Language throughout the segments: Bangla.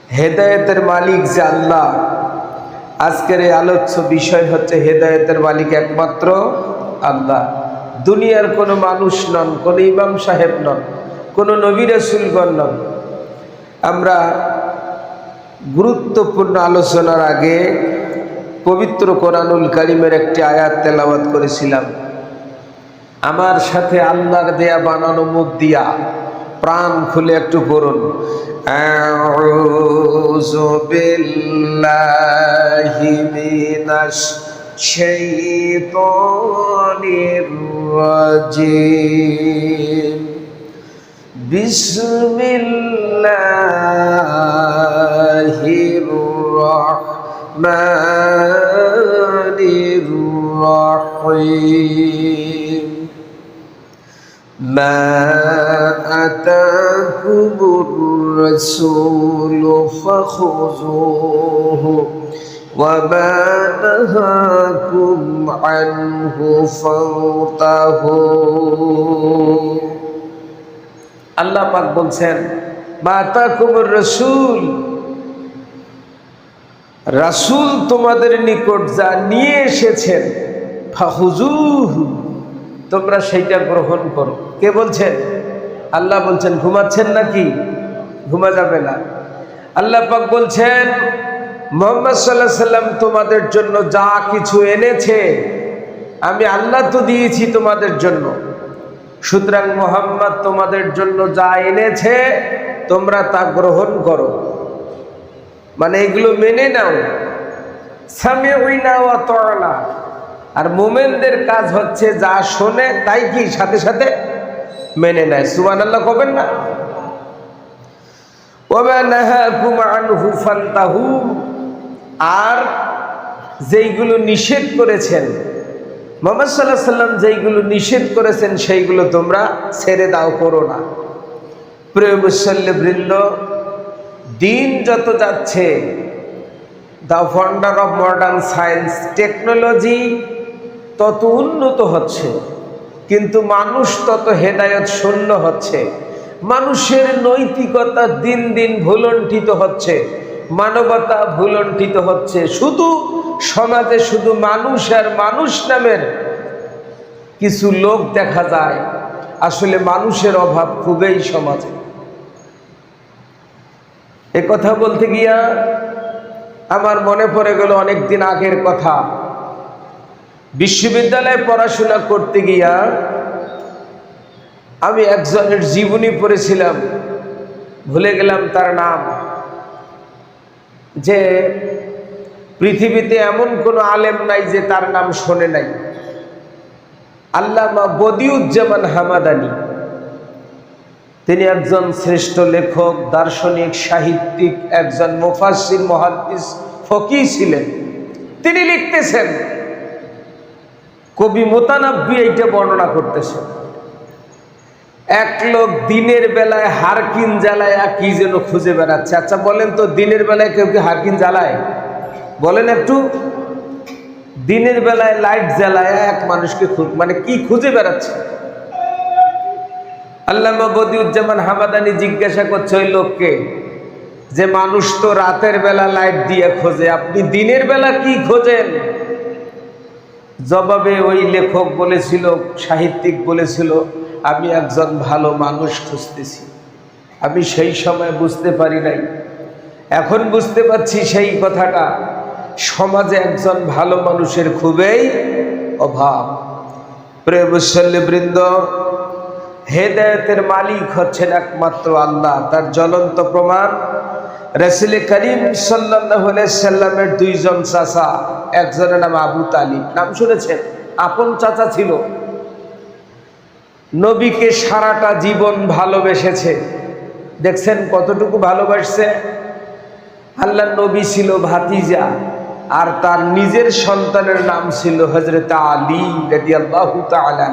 হেদায়েতের মালিক যে আল্লাহ। আজকের এই আলোচ্য বিষয় হচ্ছে হেদায়েতের মালিক একমাত্র আল্লাহ। দুনিয়ার কোনো মানুষ নন, কোনো ইমাম সাহেব নন, কোনো নবী রাসূলগণ নন। আমরা গুরুত্বপূর্ণ আলোচনার আগে পবিত্র কোরআনুল কারীমের একটি আয়াত তেলাওয়াত করেছিলাম। আমার সাথে আল্লাহর দেয়া বানানো মুখ দিয়া প্রাণ খুলে একটু পড়ুন, আউযু বিল্লাহি মিনাশ শাইতানির রাজিম, বিসমিল্লাহির রাহমানির রাহিম। মা আতাকুমুর রাসূলু ফাখুযুহু ওয়া মা নাহাকুম আনহু ফান্তাহু। আল্লাহ পাক বলছেন, মা আতাকুমুর রাসূল, রাসূল তোমাদের নিকট যা নিয়ে এসেছেন, ফাখুযুহু, তোমরা সেইটা গ্রহণ করো। কে বলছেন? আল্লাহ বলছেন। ঘুমাচ্ছেন নাকি? ঘুমা যাবে না। আল্লাহ পাক বলছেন, মুহাম্মদ সাল্লাল্লাহু আলাইহি সাল্লাম তোমাদের জন্য যা কিছু এনেছে আমি আল্লাহ তো দিয়েছি তোমাদের জন্য, সুতরাং মুহাম্মদ তোমাদের জন্য যা এনেছে তোমরা তা গ্রহণ করো, মানে এগুলো মেনে নাও। সামিউনা ওয়া তা'না। আর মুমিনদের কাজ হচ্ছে যা শোনে তাই কি সাথে সাথে মেনে নেয়। সুবহানাল্লাহ কবেন না? ওয়া মা নাহাকুম আনহু ফান্তাহু। আর যেইগুলো নিষেধ করেছেন মুহাম্মদ সাল্লাল্লাহু আলাইহি সাল্লাম, যেইগুলো নিষেধ করেছেন সেইগুলো তোমরা ছেড়ে দাও, করো না। প্রিয় মুসল্লিবৃন্দ, দিন যত যাচ্ছে, the wonder of modern science, technology তত উন্নত হচ্ছে, কিন্তু মানুষ তত হেদায়েত শূন্য হচ্ছে। মানুষের নৈতিকতা দিন দিন ভুলণ্ঠিত হচ্ছে, মানবতা ভুলণ্ঠিত হচ্ছে। শুধু সমাজে শুধু মানুষ আর মানুষ নামের কিছু লোক দেখা যায়, আসলে মানুষের অভাব খুবই সমাজে। এ কথা বলতে গিয়া আমার মনে পড়ে গেল অনেক দিন আগের কথা। বিশ্ববিদ্যালয়ে পড়াশোনা করতে গিয়া আমি একজনের জীবনী পড়েছিলাম, ভুলে গেলাম তার নাম, যে পৃথিবীতে এমন কোনো আলেম নাই যে তার নাম শোনে নাই। আল্লামা বদিউজ্জামান হামাদানি, তিনি একজন শ্রেষ্ঠ লেখক, দার্শনিক, সাহিত্যিক, একজন মুফাসসির, মুহাদ্দিস, ফকিহ ছিলেন। তিনি লিখতেছেন, কবি মুতানাব্বি এইটা বর্ণনা করতেছেন, এক লোক দিনের বেলায় হারকিন জ্বালায় কি যেন খুঁজে বেড়াচ্ছে। আচ্ছা বলেন তো, দিনের বেলায় কেউ কি হারকিন জ্বালায়? বলেন একটু। দিনের বেলায় লাইট জ্বালায় এক মানুষকে মানে কি খুঁজে বেড়াচ্ছে? আল্লামা বদিউজ্জামান হামাদানি জিজ্ঞাসা করছে ওই লোককে, যে মানুষ তো রাতের বেলা লাইট দিয়ে খোঁজে, আপনি দিনের বেলা কি খোঁজেন? জবাবে ওই লেখক বলেছিল, সাহিত্যিক বলেছিল, আমি একজন ভালো মানুষ খুঁজতেছি। আমি সেই সময় বুঝতে পারি নাই, এখন বুঝতে পারছি সেই কথাটা। সমাজে একজন ভালো মানুষের খুবই অভাব। প্রিয় মুসল্লিবৃন্দ, হেদায়েতের মালিক হচ্ছেন একমাত্র আল্লাহ। তার জ্বলন্ত প্রমাণ রাসূল করিম সাল্লাল্লাহু আলাইহি সাল্লামের দুইজন চাচা, একজনের নাম আবু তালিব, নাম শুনেছেন? আপন চাচা ছিল, নবীকে সারাটা জীবন ভালোবেসেছে। দেখছেন কতটুকু ভালোবাসছে। আল্লাহর নবী ছিল ভাতিজা, আর তার নিজের সন্তানের নাম ছিল হযরত আলী রাদিয়াল্লাহু তাআলা।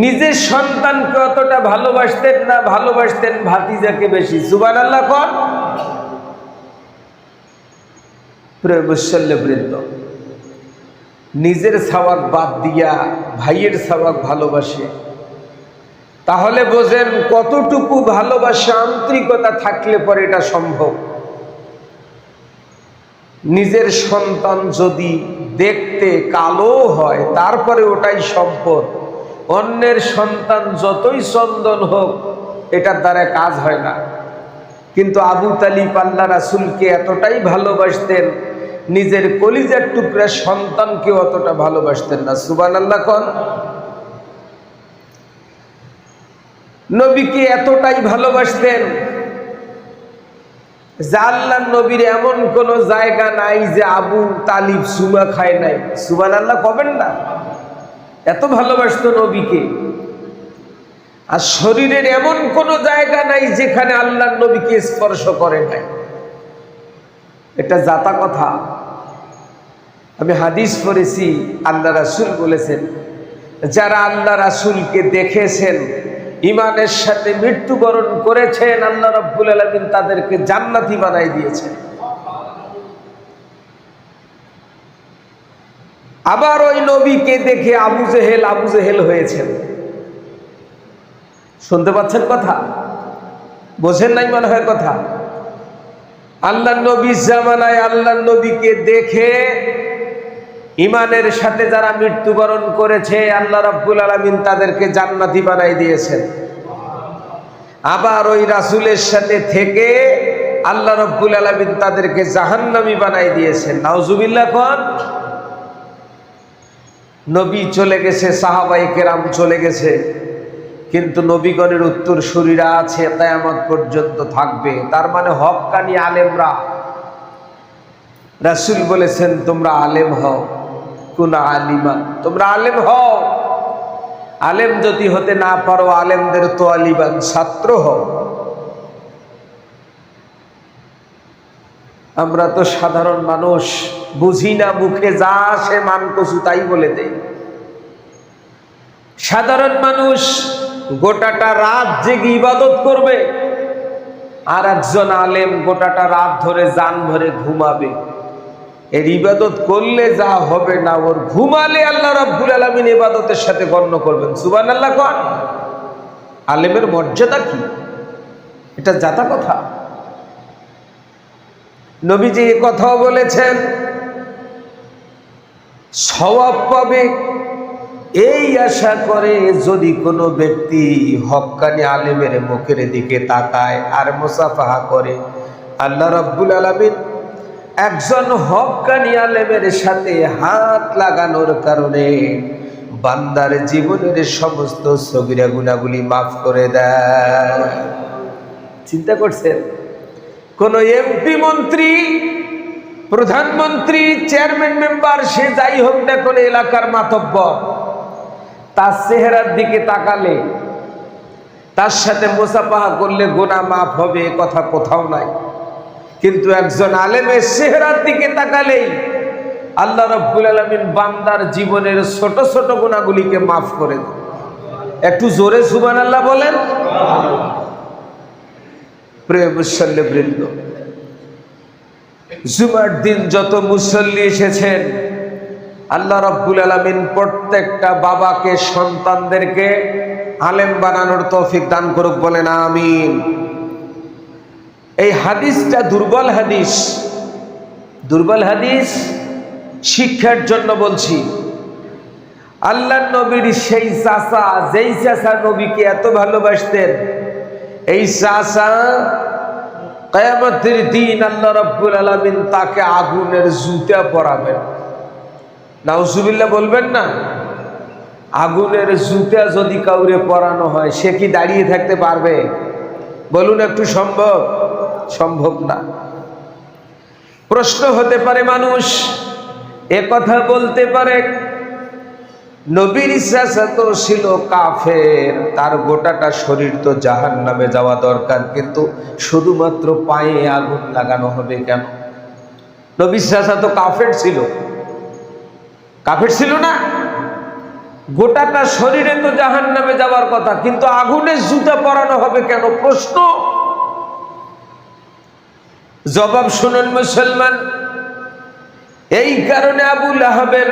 নিজের সন্তানকে অতটা ভালোবাসতেন না, ভালোবাসতেন ভাতিজাকে বেশি। সুবহানাল্লাহ কোন? প্রিয় মুসল্লিবৃন্দ, নিজের সওয়াক বাদ দিয়া ভাইয়ের সওয়াক ভালোবাসে। তাহলে বোঝেন কতটুকু ভালোবাসা আন্তরিকতা থাকলে পরে এটা সম্ভব। নিজের সন্তান যদি দেখতে কালো হয় তারপরে ওটাই সম্পদ, অন্যের সন্তান যতই চন্দন হোক এটার দ্বারা কাজ হয় না। কিন্তু আবু তালিব আল্লাহ রাসূলকে এতটাই ভালোবাসতেন, নিজের কলিজার টুকরা সন্তানকে অতটা ভালোবাসতেন না। সুবহানাল্লাহ কোন। নবীকে এতটাই ভালোবাসতেন যে আল্লাহর নবীর এমন কোন জায়গা নাই যে আবু তালিব সুমা খায় নাই। সুবহানাল্লাহ কবেন না? এত ভালোবাসতো নবীকে। আর শরীরের এমন কোন জায়গা নাই যেখানে আল্লাহর নবীকে স্পর্শ করে নাই। এটা জাতা কথা। আমি হাদিস পড়েছি, আল্লাহ রাসূল বলেছেন, যারা আল্লাহ রাসূলকে দেখেছেন, ঈমানের সাথে মৃত্যুবরণ করেছেন, আল্লাহ রাব্বুল আলামিন তাদেরকে জান্নাতি বানাই দিয়েছেন। আবার ওই নবীকে দেখে আবু জেহেল হয়েছেন। শুনতে পাচ্ছেন কথা? বোঝেন নাই মনে হয় কথা। আল্লাহর নবীর জামানায় আল্লাহর নবীকে দেখে ঈমানের সাথে যারা মৃত্যুবরণ করেছে, আল্লাহ রাব্বুল আলামিন তাদেরকে জান্নাতি বানাই দিয়েছেন। আবার ওই রাসূলের সাথে থেকে আল্লাহ রাব্বুল আলামিন তাদেরকে জাহান্নামী বানাই দিয়েছেন। নাউজুবিল্লাহ কোন। নবী চলে গেছে, সাহাবায়ে কেরাম চলে গেছে, কিন্তু নবীগণের উত্তরসূরিরা আছে, কিয়ামত পর্যন্ত থাকবে। তার মানে হক্কানি আলেমরা। রাসূল বলেছেন তোমরা আলেম হও, কুনা আলিমা, তোমরা আলেম হও। আলেম যদি হতে না পারো, আলেমদের তোয়ালিবান ছাত্র হও। আমরা তো সাধারণ মানুষ, বুঝি না, মুখে যা আসে মান কচু তাই বলে দেই। সাধারণ মানুষ গোটাটা রাত জেগে ইবাদত করবে, আর একজন আলেম গোটাটা রাত ধরে জান ভরে ঘুমাবে। এর ইবাদত করলে যা হবে না, ওর ঘুমালে আল্লাহ রাব্বুল আলামিন ইবাদতের সাথে গণ্য করবেন। সুবহানাল্লাহ কোন। আলেমের মর্যাদা কি? এটা জাতা কথা। নবীজি এই কথাও বলেছেন, সওয়াব পাবে এই আশা করে যদি কোনো ব্যক্তি হক্কানি আলেমের মুখের দিকে তাকায় আর মুসাফাহা করে, আল্লাহ রাব্বুল আলামিন একজন হক্কানি আলেমের সাথে হাত লাগানোর কারণে বান্দার জীবনের সমস্ত সগীরা গুনাহগুলি মাফ করে দেয়। চিন্তা করছেন? কোন এমপি, মন্ত্রী, প্রধানমন্ত্রী, চেয়ারম্যান, মেম্বার, সে যাই হোক না কোন এলাকার মাতব্বর, তার চেহারার দিকে তাকালে, তার সাথে মুসাফাহা করলে গুনাহ মাফ হবে, কথা কোথাও নাই। কিন্তু একজন আলেমের চেহারার দিকে তাকালেই আল্লাহ রাব্বুল আলামিন বান্দার জীবনের ছোট ছোট গুনাহগুলিকে মাফ করে দেন। একটু জোরে সুবহানাল্লাহ বলেন। প্রিয় মুসল্লিবৃন্দ, জুমার দিন যত মুসল্লি এসেছেন, আল্লাহ রাব্বুল আলামিন প্রত্যেকটা বাবাকে, সন্তানদেরকে আলেম বানানোর তৌফিক দান করুক, বলেন আমিন। এই হাদিসটা দুর্বল হাদিস, দুর্বল হাদিস। শিক্ষার জন্য বলছি। আল্লাহর নবীর সেই চাচা, যেই চাচা নবীকে এত ভালোবাসতেন, এই চাচা কিয়ামতের দিন আল্লাহ রাব্বুল আলামিন তাকে আগুনের জুতা পরাবেন। নাউজুবিল্লাহ বলবেন না? আগুনের জুতা যদি কাউরে পরানো হয়, সে কি দাঁড়িয়ে থাকতে পারবে? বলুন একটু। সম্ভব? সম্ভব না। প্রশ্ন হতে পারে, মানুষ এ কথা বলতে পারে, নবীর চাচা তো ছিল কাফের, তার গোটাটা শরীর তো জাহান্নামে যাওয়া দরকার, কিন্তু শুধুমাত্র পায়ে আগুন লাগানো হবে কেন? নবীর চাচা তো কাফের ছিল, কাফের ছিল না? গোটাটা শরীরে তো জাহান্নামে যাওয়ার কথা, কিন্তু আগুনের জুতা পরানো হবে কেন? প্রশ্ন। জবাব শুনুন মুসলমান। এই কারণে আবু লাহাবের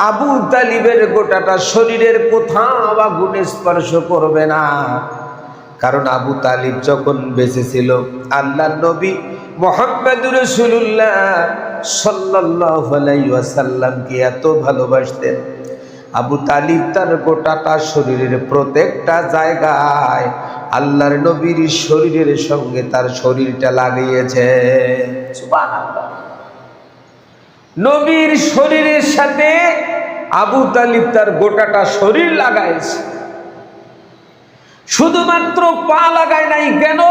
আবু তালিবের গোটাটা শরীরের কোথাও আগুন স্পর্শ করবে না। কারণ আবু তালিব যখন বেঁচে ছিল আল্লাহর নবী মুহাম্মদুর রাসূলুল্লাহ সাল্লাল্লাহু আলাইহি ওয়াসাল্লামকে এত ভালোবাসতেন, আবু তালিব তার গোটাটা শরীরের প্রত্যেকটা জায়গায় আল্লাহর নবীর শরীরের সঙ্গে তার শরীরটা লাগিয়েছে। সুবহানাল্লাহ। নবীর শরীরের সাথে আবু তালিব তার গোটাটা শরীর লাগাইছে। শুধুমাত্র পা লাগায় নাই। কেন?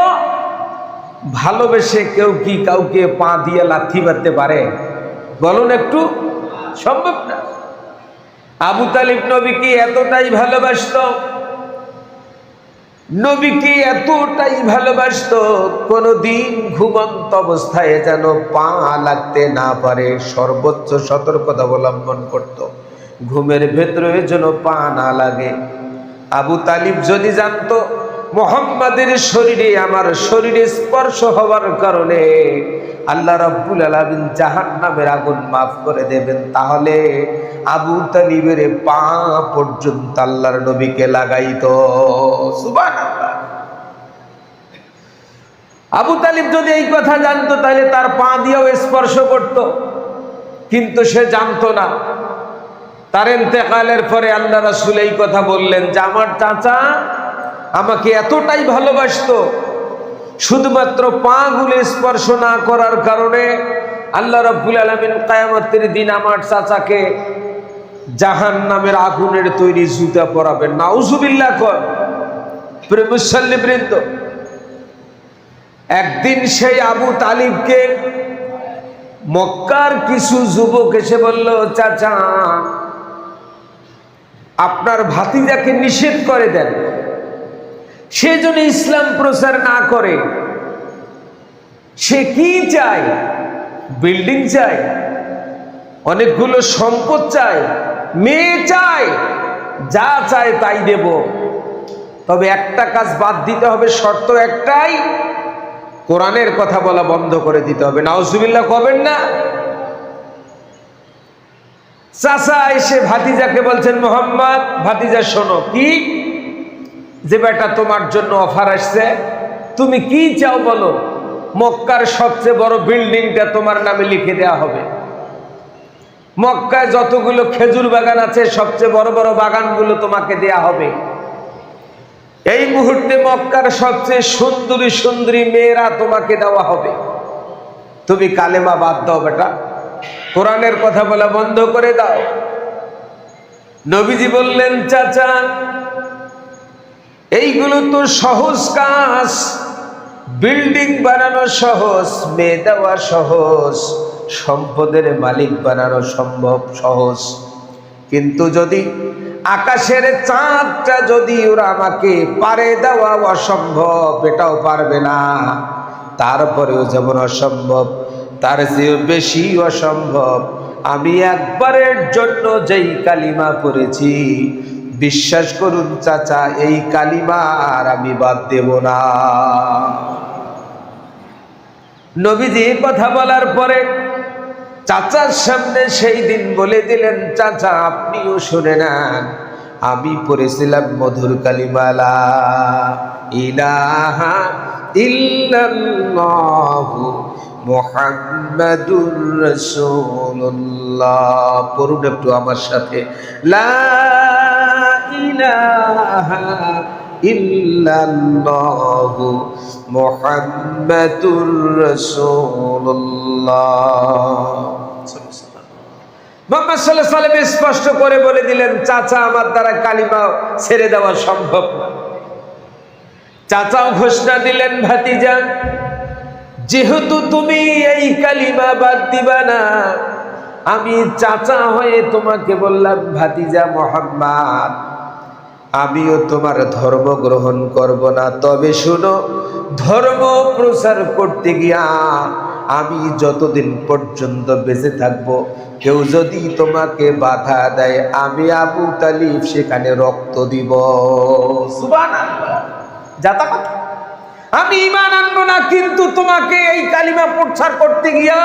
ভালোবেসে কেউ কি কাউকে পা দিয়ে লাথি মারতে পারে? বলুন একটু, সম্ভব না। আবু তালিব নবীকে এতটাই ভালোবাসত, নবীকে এতটাই ভালোবাসত, কোনদিন ঘুমন্ত অবস্থায় যেন পা লাগতে না পারে সর্বোচ্চ সতর্কতা অবলম্বন করত, ঘুমের ভেতরে যেন পা না লাগে। আবু তালিব যদি জানতো মুহাম্মাদের শরীরে আমার শরীরে স্পর্শ হওয়ার কারণে আল্লাহ রাব্বুল আলামিন জাহান্নামের আগুন মাফ করে দেবেন, তাহলে আবু তালিবের পা পর্যন্ত আল্লাহর নবীকে লাগাইতো। সুবহানাল্লাহ। আবু তালিব যদি এই কথা জানতো তাহলে তার পা দিয়েও স্পর্শ করত, কিন্তু সে জানতো না। তার ইন্তেকালের পরে আল্লাহ রাসূল এই কথা বললেন যে আমার চাচা আমাকে এতটাই ভালোবাসতো, শুধুমাত্র পা গুলো স্পর্শ না করার কারণে আল্লাহ রাব্বুল আলামিন কিয়ামতের দিন আমার চাচাকে জাহান্নামের আগুনের তৈরি জুতা পরাবেন। নাউজুবিল্লাহ। কর প্রিয় মুসল্লিবৃন্দ, একদিন সেই আবু তালিবকে মক্কার কিছু যুবক এসে বলল, চাচা আপনার ভাতিজাকে নিষেধ করে দেন, সে যেন ইসলাম প্রচার না করে। সে কি চায়? বিল্ডিং চায়, অনেকগুলো সম্পদ চায়, মেয়ে চায়, যা চায় তাই দেব, তবে একটা কাজ বাদ দিতে হবে, শর্ত একটাই, কোরআনের কথা বলা বন্ধ করে দিতে হবে। নাউজুবিল্লাহ করবেন না? চাচা এসে ভাতিজাকে বলছেন, মোহাম্মদ ভাতিজা শোনো, কি যে বেটা তোমার জন্য অফার আসছে, তুমি কি চাও বলো, মক্কার সবচেয়ে বড় বিল্ডিংটা তোমার নামে লিখে দেওয়া হবে, মক্কায় যতগুলো খেজুর বাগান আছে সবচেয়ে বড় বড় বাগানগুলো তোমাকে দেয়া হবে, এই মুহূর্তে মক্কার সবচেয়ে সুন্দরী সুন্দরী মেয়েরা তোমাকে দেওয়া হবে, তুমি কালেমা বাদ দাও বেটা, কোরআনের কথা বলা বন্ধ করে দাও। নবীজি বললেন, চাচা এইগুলো তো সহজ কাজ, বিল্ডিং বানানো সহজ, মেয়ে দেওয়া সহজ, সম্পদের মালিক বানানো সম্ভব সহজ, কিন্তু যদি আকাশের চাঁদটা যদি ওরা আমাকে পারে দেওয়া অসম্ভব, এটাও পারবে না। তারপরেও যেমন অসম্ভব, তার চেয়েও বেশি অসম্ভব আমি একবারের জন্য যেই কালিমা পড়েছি, বিশ্বাস করুন চাচা এই কালিমা আর আমি বাদ দেব না। নবীজি কথা বলার পরে চাচার সামনে সেই দিন বলে দিলেন, চাচা আপনিও শুনে নেন, আমি পড়েছিলাম মধুর কালিমা লা ইলাহা ইল্লাল্লাহু মুহাম্মাদুর রাসূলুল্লাহ। পড়ুন একটু আমার সাথে, লা ইলাহা ইল্লাল্লাহু মুহাম্মাদুর রাসূলুল্লাহ। মুহাম্মদ সাল্লাল্লাহু আলাইহি ওয়াসাল্লাম স্পষ্ট করে বলে দিলেন, চাচা আমার দ্বারা কালিমা ছেড়ে দেওয়া সম্ভব না। চাচাও ঘোষণা দিলেন, ভাতিজা যেহেতু তুমি এই কালিমা বাদ দিবা না, আমি চাচা হয়ে তোমাকে বললাম, ভাতিজা মুহাম্মদ আমিও তোমার ধর্ম গ্রহণ করব না, তবে শুনো, ধর্ম প্রচার করতে গিয়া আমি যতদিন পর্যন্ত বেঁচে থাকব, কেউ যদি তোমাকে বাধা দেয় আমি আবু তালিব সেখানে রক্ত দিব। সুবহানাল্লাহ। যাতা কথা, আমি ঈমান আনবো না, কিন্তু তোমাকে এই কালিমা প্রচার করতে গিয়া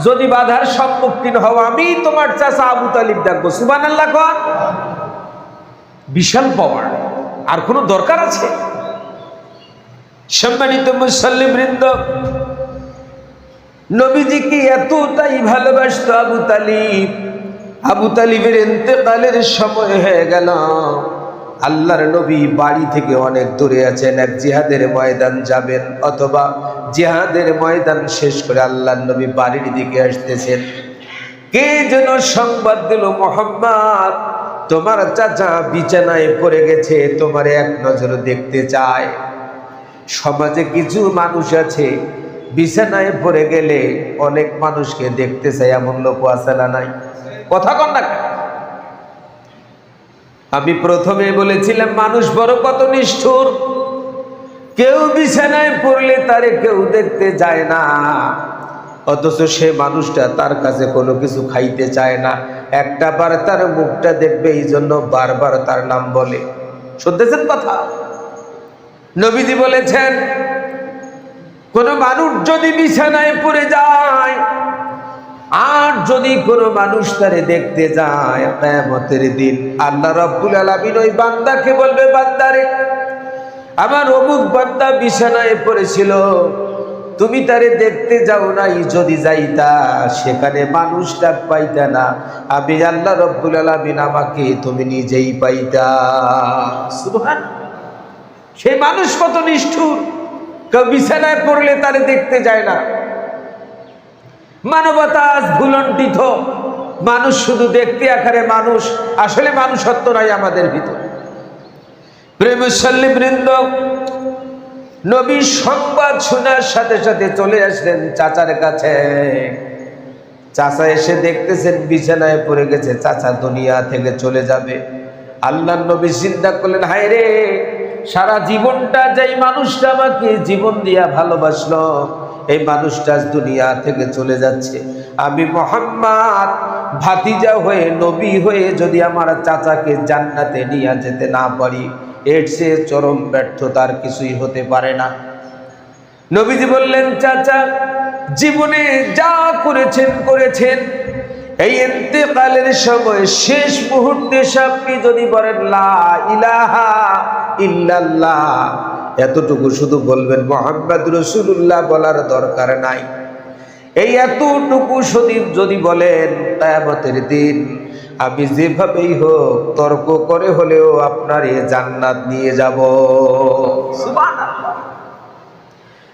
যদি বাধার সম্মুখীন হও আমি তোমার চাচা আবু তালিব ডাকবো। সুবহানাল্লাহ কোন। বিশাল পাওয়ার, আর কোনো দরকার আছে? সম্মানিত মুসল্লিবৃন্দ, নবীজিকে এতটাই ভালোবাসতো আবু তালিব। আবু তালিবের ইন্তেকালের সময় হয়ে গেল। আল্লাহর নবী বাড়ি থেকে অনেক দূরে আছেন, এক জিহাদের ময়দান যাবেন, অথবা জিহাদের ময়দান শেষ করে আল্লাহর নবী বাড়ির দিকে আসতেছেন। কে যেন সংবাদ দিল, মুহাম্মদ তোমার চাচা বিছানায় পড়ে গেছে, তোমার এক নজর দেখতে চায়। সমাজে কিছু মানুষ আছে বিছানায় পড়ে গেলে অনেক মানুষকে দেখতে চায়, এমন লোক আছে না নাই? কথা কন না। আমি প্রথমে বলেছিলাম মানুষ বড় কত নিষ্ঠুর। কেউ বিছানায় পড়লে তারে কেউ দেখতে যায় না, অথচ সে মানুষটা তার কাছে কোনো কিছু খাইতে চায় না। একটা বার তার মুখটা দেখবে, এই জন্য বারবার তার নাম বলে। শুনতেছেন কথা? নবীজি বলেছেন কোন মানুষ যদি বিছানায় পড়ে যায় আর যদি কোনো মানুষ তারে দেখতে যায়, কিয়ামতের দিন আল্লাহ রাব্বুল আলামিন ওই বান্দাকে বলবে, বান্দারে আমার অমুক বান্দা বিছানায় পড়েছিল, তুমি তারে দেখতে যাও নাই, যদি যাইতা সেখানে মানুষটা পাইতা না, আমি আল্লাহ রাব্বুল আলামিন আমাকে তুমি নিজেই পাইতা। সুবহানাল্লাহ। সেই মানুষ কত নিষ্ঠুর, কেউ বিছানায় পড়লে তারে দেখতে যায় না। মানবতা আজ ভুলণ্ঠিত, মানুষ শুধু দেখতে আকারে মানুষ, আসলে মানুষত্ব নাই আমাদের ভিতরে। প্রিয় মুসল্লিবৃন্দ, নবী সংবাদ শোনার সাথে সাথে চলে আসলেন চাচার কাছে। চাচা এসে দেখতেছেন বিছানায় পড়ে গেছে, চাচা দুনিয়া থেকে চলে যাবে। আল্লাহর নবী চিন্তা করলেন, হায় রে, সারা জীবনটা যেই মানুষটা আমাকে জীবন দিয়া ভালোবাসলো, এই মানুষটা দুনিয়া থেকে চলে যাচ্ছে। আমি মুহাম্মদ ভাতিজা হয়ে, নবী হয়ে যদি আমার চাচাকে জান্নাতে নিয়ে যেতে না পারি, এর চেয়ে চরম ব্যর্থতার কিছুই হতে পারে না। নবীজি বললেন, চাচা জীবনে যা করেছেন করেছেন, এই ইন্তেকালের সময় শেষ মুহূর্তে আপনি যদি বলেন লা ইলাহা ইল্লাল্লাহ, এতটুকু শুধু বলবেন, মুহাম্মদ রাসূলুল্লাহ বলার দরকার নাই। এই এতটুকু যদি বলেন, কিয়ামতের দিন আমি যেভাবেই হোক তর্ক করে হলেও আপনার এই জান্নাত নিয়ে যাব। সুবহানাল্লাহ।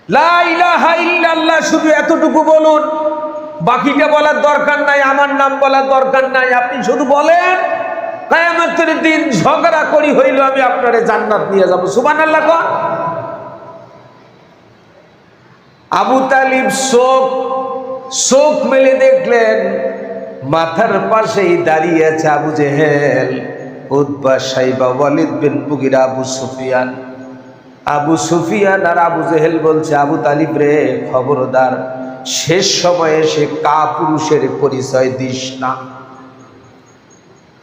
লা ইলাহা ইল্লাল্লাহ শুধু এতটুকু বলুন, বাকিটা বলার দরকার নাই, আমার নাম বলার দরকার নাই। আপনি শুধু বলেন, কিয়ামতের দিন ঝগড়া করি হইলো আমি আপনারে জান্নাত নিয়ে যাব। সুবহানাল্লাহ। আবু তালিব চোখ মেলে দেখলেন মাথার পাশেই দাঁড়িয়ে আছে আবু জেহেল, উতবা, সাইবা, ওয়ালিদ বিন মুগিরা, আবু সুফিয়ান। আবু সুফিয়ান আর আবু জেহেল বলছে, আবু তালিব রে, খবরদার, শেষ সময়ে সে কাপুরুষের পরিচয় দিস না।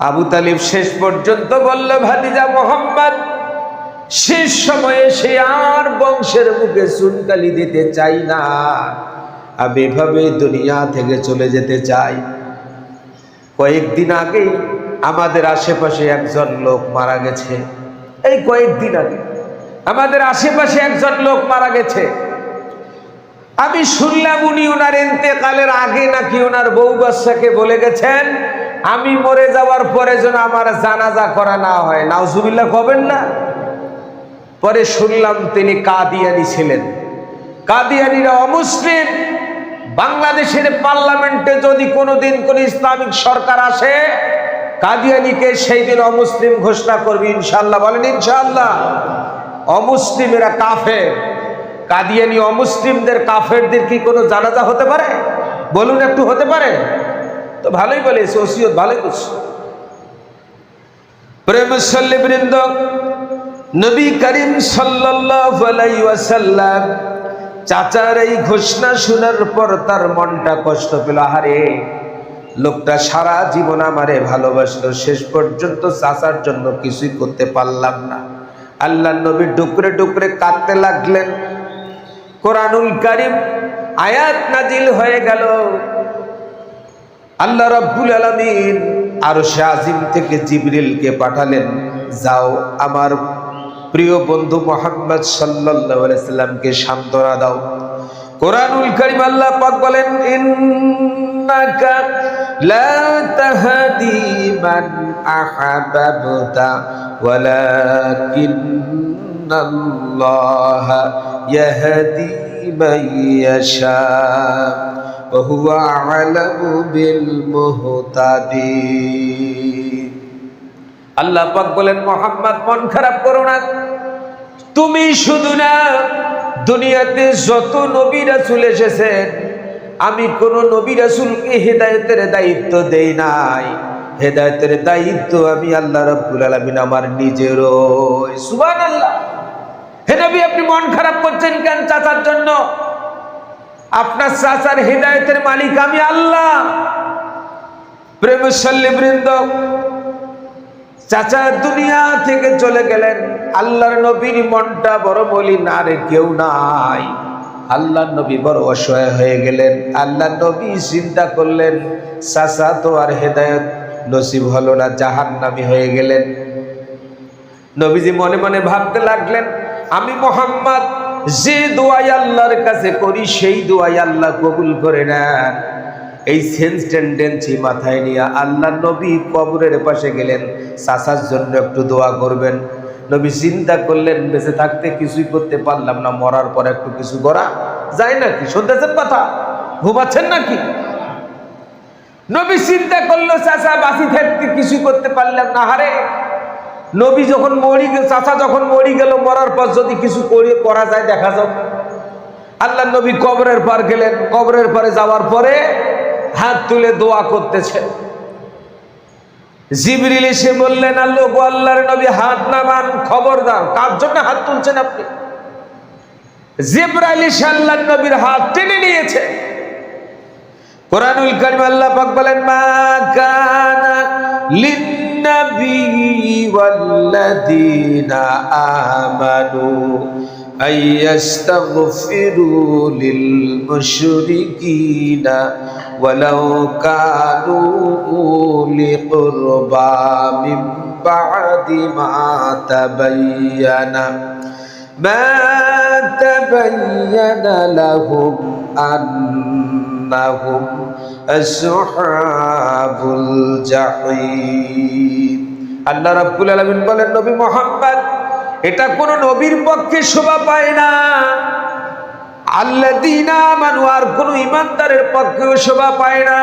আবু তালিব শেষ পর্যন্ত বলল, ভাতিজা মুহাম্মদ, শেষ সময়ে সে আর বংশের মুখে চুনকালি দিতে চাই না, আমি এভাবে দুনিয়া থেকে চলে যেতে চাই। কয়েকদিন আগেই আমাদের আশেপাশে একজন লোক মারা গেছে। এই কয়েকদিন আগে আমাদের আশেপাশে একজন লোক মারা গেছে। আমি শুনলাম উনি ওনার ইন্তেকালের আগে নাকি ওনার বউ বাচ্চাকে বলে গেছেন, আমি মরে যাওয়ার পরে যেন আমার জানাজা করা না হয়। নাউজুবিল্লাহ কবেন না। পরে শুনলাম তিনি কাদিয়ানি ছিলেন। কাদিয়ানিরা অমুসলিম। বাংলাদেশের পার্লামেন্টে যদি কোনোদিন কোন ইসলামিক সরকার আসে, কাদিয়ানিকে সেই দিন অমুসলিম ঘোষণা করবে ইনশাআল্লাহ। বলেন ইনশাআল্লাহ। অমুসলিমেরা কাফের। কাদিয়ানি অমুসলিমদের, কাফেরদের কি কোনো জানাজা হতে পারে? বলুন একটু, হতে পারে? তো ভালোই বলেছে, ওসিয়ত ভালোই করছে। প্রিয় মুসল্লিবৃন্দ, নবী করিম সাল্লাল্লাহু আলাইহি ওয়াসাল্লাম চাচার এই ঘোষণা শোনার পর তার মনটা কষ্ট পেল। আহারে, লোকটা সারা জীবন আমারে ভালোবাসলো, শেষ পর্যন্ত চাচার জন্য কিছুই করতে পারলাম না। আল্লাহর নবী ডুকরে ডুকরে কাঁদতে লাগলেন। কোরআনুল কারীম আয়াত নাজিল হয়ে গেল, আল্লাহ রাব্বুল আলামিন আরশে আজিম থেকে জিবরিলকে পাঠালেন, যাও আমার প্রিয় বন্ধু মুহাম্মদ সাল্লাল্লাহু আলাইহি সাল্লামকে সান্ত্বনা দাও। কোরআনুল কারীম আল্লাহ পাক বলেন, ইন্নাকা লা তাহদি মান আহাবাবতা ওয়ালাকিন্নাল্লাহা ইয়াহদি মান ইয়াশা ওয়া হুয়া আ'লামু বিল মুহতাদিন। আল্লাহ পাক বলেন, মুহাম্মদ মন খারাপ করো না, তুমি শুধু না, দুনিয়াতে যত নবী রাসূল এসেছেন আমি কোন নবী রাসূলকে হেদায়েতের দায়িত্ব দেই নাই। হেদায়েতের দায়িত্ব আমি আল্লাহ রাব্বুল আলামিন আমার নিজেরও। সুবহানাল্লাহ। হে নবী, আপনি মন খারাপ করছেন কেন চাচার জন্য? আপনার চাচার হেদায়েতের মালিক আমি আল্লাহ। প্রিয় মুসল্লিবৃন্দ, চাচা দুনিয়া থেকে চলে গেলেন, আল্লাহর নবীর মনটা বড় মলিন, আর কেউ নাই। আল্লাহর নবী বড় অসহায় হয়ে গেলেন। আল্লাহর নবী চিন্তা করলেন, চাচা তো আর হেদায়েত নসিব হলো না, জাহান্নামী হয়ে গেলেন। নবীজি মনে মনে ভাবতে লাগলেন, আমি মুহাম্মদ যে দোয়াই আল্লাহর কাছে করি সেই দোয়াই আল্লাহ কবুল করে নেন। এই সেন্স টেন্ডেন্সি মাথায় নিয়ে আল্লাহ নবী কবরের পাশে গেলেন, চাচার জন্য একটু দোয়া করবেন। নবী চিন্তা করলেন, বেঁচে থাকতে কিছুই করতে পারলাম না, মরার পর একটু কিছু করা যায় নাকি? শুনতেছেন কথা? ঘুমাচ্ছেন নাকি? নবী চিন্তা করলো, চাচা বাঁচি থাকতে কিছুই করতে পারলাম না, হারে নবী যখন মরি গেল, চাচা যখন মরি গেল, মরার পর যদি কিছু করা যায় দেখা যাক। আল্লাহ নবী কবরের পার গেলেন। কবরের পারে যাওয়ার পরে হাত তুলে দোয়া করতেছে। জিবরিল এসে বললেন, আল্লাহর নবী হাত নামান, খবরদার, কার জন্য হাত তুলছেন আপনি? জিবরাইল এসে আল্লাহর নবীর হাত টেনে নিয়েছে। কোরআনুল কারীম আল্লাহ পাক বলেন, মা কানা লিন-নবী ওয়াল্লাযীনা আমানু আইয়াস্তাগফিরু লিল মুশরিকিনা ওয়ালাউ কানু উলি কুরবা মিন বা'দি মা তাবায়্যানা লাহুম আন্নাহুম আসহাবুল জাহিম। আল্লাহ রাব্বুল আলামিন বলেন, নবী মুহাম্মদ, এটা কোন নবীর পক্ষে শোভা পায় না। আল্লাযীনা আমানু, আর কোন ঈমানদারের পক্ষেও শোভা পায় না।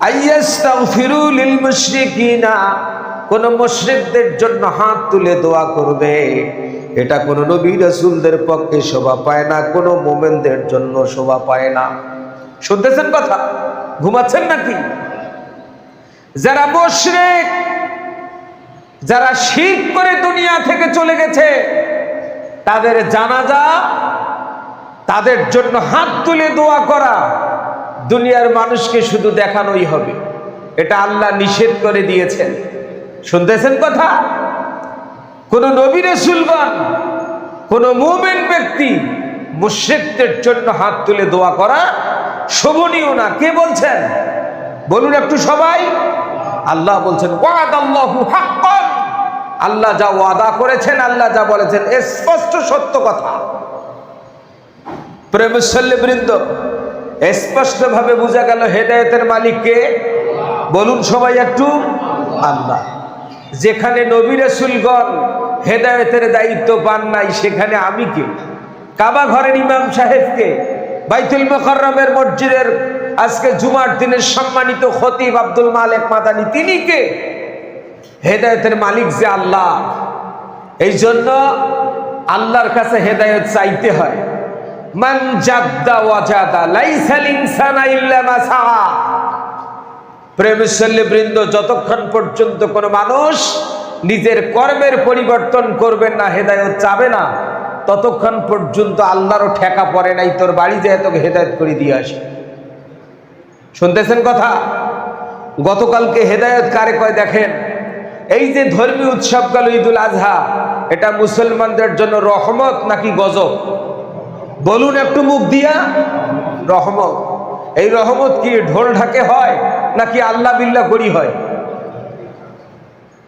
আইয়াস্তাগফিরু লিল মুশরিকিনা, কোন মুশরিকদের জন্য হাত তুলে দোয়া করবে, এটা কোন নবী রাসূলদের পক্ষে শোভা পায় না, কোন মুমিনদের জন্য শোভা পায় না। শুনতেছেন কথা? ঘুমাচ্ছেন নাকি? যারা মুশরিক, যারা শিরক করে দুনিয়া থেকে চলে গেছে, তাদের জানাজা, তাদের জন্য হাত তুলে দোয়া করা দুনিয়ার মানুষকে শুধু দেখানোই হবে, এটা আল্লাহ নিষেধ করে দিয়েছেন। শুনতেছেন কথা? কোন নবী রাসূলগণ, কোন মুমিন ব্যক্তি মুশরিকদের জন্য হাত তুলে দোয়া করা শোভনীয় না। কে বলছেন? বলুন একটু সবাই। আল্লাহ বলছেন, ওয়াদাল্লাহু হাক্কান, আল্লাহ যা ওয়াদা করেছেন, আল্লাহ যা বলেছেন স্পষ্ট সত্য কথা। প্রিয় মুসল্লিবৃন্দ, স্পষ্ট ভাবে বোঝা গেল হেদায়েতের মালিক কে? বলুন সবাই একটু, আল্লাহ। যেখানে নবী রাসূলগণ হেদায়েতের দায়িত্ব পান নাই, সেখানে আমি কে? কাবা ঘরের ইমাম সাহেবকে, বাইতুল মুকাররমের মসজিদের আজকে জুমার দিনের সম্মানিত খতিব আব্দুল মালেক মাদানী, তিনি কে? হেদায়েতের মালিক যে আল্লাহ। এই জন্য আল্লাহর কাছে হেদায়েত চাইতে হয়। মান জাদ্দা ওয়াজাদা, লাইসাল ইনসানা ইল্লা মা সাআ। প্রিয় মুসল্লিবৃন্দ, যতক্ষণ পর্যন্ত কোনো মানুষ নিজের কর্মের পরিবর্তন করবেন না, হেদায়েত চাবে না, ততক্ষণ পর্যন্ত আল্লাহরও ঠেকা পড়ে নাই তোর বাড়ি যায় তোকে হেদায়েত করে দিয়ে আসে। শুনতেছেন কথা? গতকালকে হেদায়েত কারে কয় দেখেন, এই যে ধর্মীয় উৎসব গেল ঈদুল আজহা, এটা মুসলমানদের জন্য রহমত নাকি গজব? বলুন একটু মুখ দিয়া। রহমত। এই রহমত কি ঢোল ঢাকে হয় নাকি আল্লাহ বিল্লাহ করি হয়?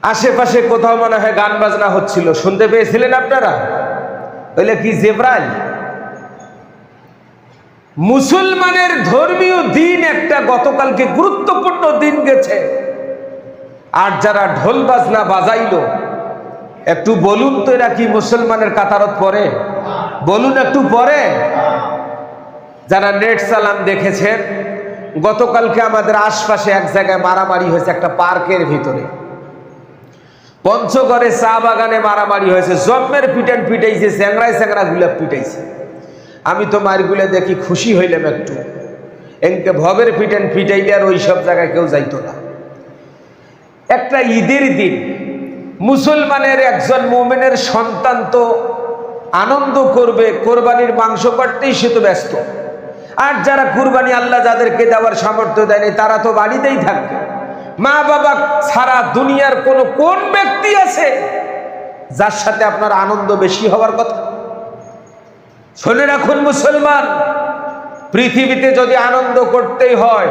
আশেপাশে কোথাও মনে হয় গান বাজনা হচ্ছিল, শুনতে পেয়েছিলেন আপনারা? বলে কি জিবরাইল? মুসলমানের ধর্মীয় দিন একটা গতকালকে গুরুত্বপূর্ণ দিন গেছে, আর যারা ঢোল বাজনা বাজাইলো, একটু বলুন তো এরা কি মুসলমানের কাতারত পড়ে? বলুন একটু পড়ে? যারা নেট চালান দেখেছেন, গতকালকে আমাদের আশপাশে এক জায়গায় মারামারি হয়েছে, একটা পার্কের ভিতরে। পঞ্চগড়ে চা বাগানে মারামারি হয়েছে, জম্মের পিটান পিটাইছে, চ্যাংড়ায় চ্যাংড়া গুলা পিটাইছে। আমি তো মারগুলো দেখি খুশি হইলাম একটু, এনকে ভবের পিটান পিটাইলে আর ওই সব জায়গায় কেউ যাইতো না। একটা ঈদের দিন, মুসলমানের একজন মুমিনের সন্তান তো আনন্দ করবে, কোরবানির মাংস কাটতেই সে তো ব্যস্ত। আর যারা কুরবানি আল্লাহ যাদেরকে দেওয়ার সামর্থ্য দেয়নি তারা তো বাড়িতেই থাকবে। মা বাবা ছাড়া দুনিয়ার কোন ব্যক্তি আছে যার সাথে আপনার আনন্দ বেশি হওয়ার কথা? শুনে রাখুন মুসলমান, পৃথিবীতে যদি আনন্দ করতেই হয়,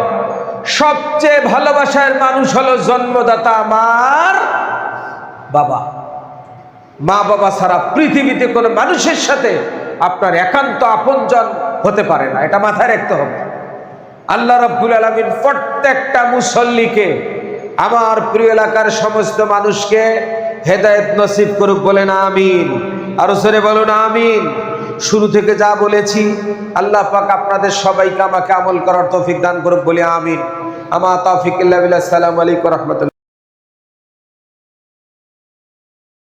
সবচেয়ে ভালোবাসার মানুষ হলো জন্মদাতা আমার বাবা। মা বাবা ছাড়া পৃথিবীতে কোনো মানুষের সাথে আপনার একান্ত আপনজন হতে পারে না, এটা মাথায় রাখতে হবে। আল্লাহ রাব্বুল আলামিন প্রত্যেকটা মুসল্লিকে, আমার প্রিয় এলাকার সমস্ত মানুষকে হেদায়েত নসিব করুক, বলেন আমিন। আরো জোরে বলুন আমিন। শুরু থেকে যা বলেছি আল্লাহ পাক আপনাদের সবাইকে আমাকে আমল করার তৌফিক দান করুক, বলে আমিন। আমা তাওফিক ইল্লা বিল্লাহ। আসসালামু আলাইকুম ওয়া রাহমাতুল্লাহ।